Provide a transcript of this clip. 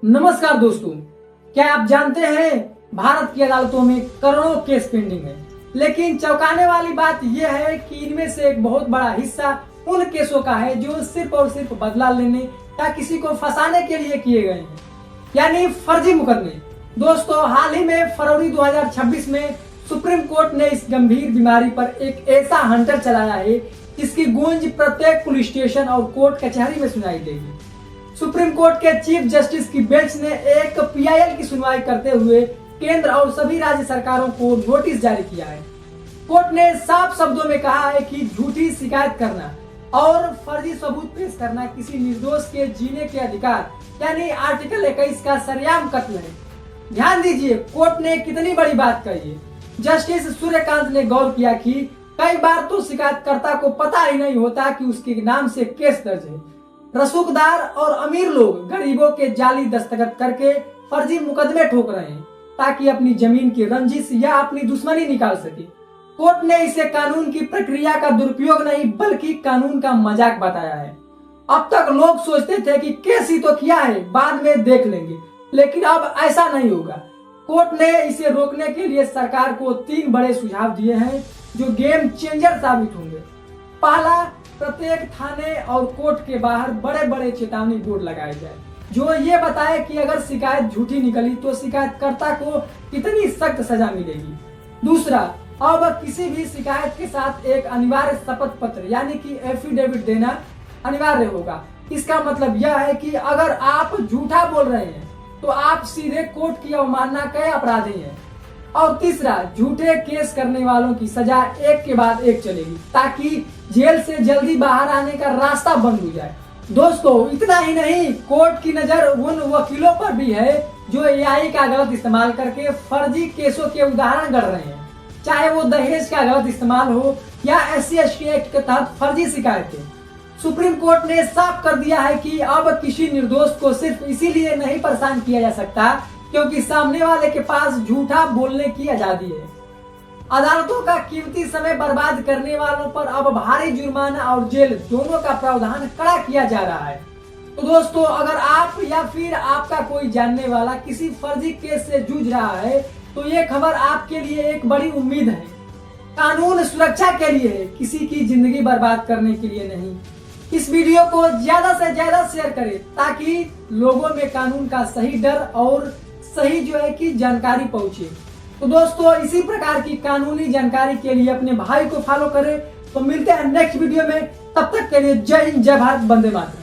नमस्कार दोस्तों, क्या आप जानते हैं भारत की अदालतों में करोड़ों केस पेंडिंग है। लेकिन चौंकाने वाली बात यह है कि इनमें से एक बहुत बड़ा हिस्सा उन केसों का है जो सिर्फ और सिर्फ बदला लेने या किसी को फंसाने के लिए किए गए हैं, यानी फर्जी मुकदमे। दोस्तों, हाल ही में फरवरी 2026 में सुप्रीम कोर्ट ने इस गंभीर बीमारी पर एक ऐसा हंटर चलाया है जिसकी गूंज प्रत्येक पुलिस स्टेशन और कोर्ट कचहरी में सुनाई देगी। सुप्रीम कोर्ट के चीफ जस्टिस की बेंच ने एक पीआईएल की सुनवाई करते हुए केंद्र और सभी राज्य सरकारों को नोटिस जारी किया है। कोर्ट ने साफ शब्दों में कहा है कि झूठी शिकायत करना और फर्जी सबूत पेश करना किसी निर्दोष के जीने के अधिकार यानी आर्टिकल 21 का सरेआम कत्ल है। ध्यान दीजिए, कोर्ट ने कितनी बड़ी बात कही है। जस्टिस सूर्यकांत ने गौर किया कि कई बार तो शिकायतकर्ता को पता ही नहीं होता कि उसके नाम से केस दर्ज है। रसूखदार और अमीर लोग गरीबों के जाली दस्तखत करके फर्जी मुकदमे ठोक रहे हैं ताकि अपनी जमीन की रंजिश या अपनी दुश्मनी निकाल सके। कोर्ट ने इसे कानून की प्रक्रिया का दुरुपयोग नहीं बल्कि कानून का मजाक बताया है। अब तक लोग सोचते थे कि केस ही तो किया है, बाद में देख लेंगे, लेकिन अब ऐसा नहीं होगा। कोर्ट ने इसे रोकने के लिए सरकार को 3 बड़े सुझाव दिए हैं जो गेम चेंजर साबित होंगे। पहला, प्रत्येक थाने और कोर्ट के बाहर बड़े बड़े चेतावनी बोर्ड लगाए जाए जो ये बताए कि अगर शिकायत झूठी निकली तो शिकायतकर्ता को कितनी सख्त सजा मिलेगी। दूसरा, अब किसी भी शिकायत के साथ एक अनिवार्य शपथ पत्र यानी कि एफिडेविट देना अनिवार्य होगा। इसका मतलब यह है कि अगर आप झूठा बोल रहे हैं तो आप सीधे कोर्ट की अवमानना के अपराधी हैं। और तीसरा, झूठे केस करने वालों की सजा एक के बाद एक चलेगी ताकि जेल से जल्दी बाहर आने का रास्ता बंद हो जाए। दोस्तों, इतना ही नहीं, कोर्ट की नजर उन वकीलों पर भी है जो एआई का गलत इस्तेमाल करके फर्जी केसों के उदाहरण गढ़ रहे हैं, चाहे वो दहेज का गलत इस्तेमाल हो या SC/ST एक्ट के तहत फर्जी शिकायतें। सुप्रीम कोर्ट ने साफ कर दिया है कि अब किसी निर्दोष को सिर्फ इसीलिए नहीं परेशान किया जा सकता क्योंकि सामने वाले के पास झूठा बोलने की आजादी है। अदालतों का कीमती समय बर्बाद करने वालों पर अब भारी जुर्माना और जेल दोनों का प्रावधान कड़ा किया जा रहा है। तो दोस्तों, अगर आप या फिर आपका कोई जानने वाला किसी फर्जी केस से जूझ रहा है तो ये खबर आपके लिए एक बड़ी उम्मीद है। कानून सुरक्षा के लिए है, किसी की जिंदगी बर्बाद करने के लिए नहीं। इस वीडियो को ज्यादा से ज्यादा शेयर करें ताकि लोगों में कानून का सही डर और सही कि जानकारी पहुंचे। तो दोस्तों, इसी प्रकार की कानूनी जानकारी के लिए अपने भाई को फॉलो करें। तो मिलते हैं नेक्स्ट वीडियो में, तब तक के लिए जय हिंद, जय भारत, वंदे मातरम।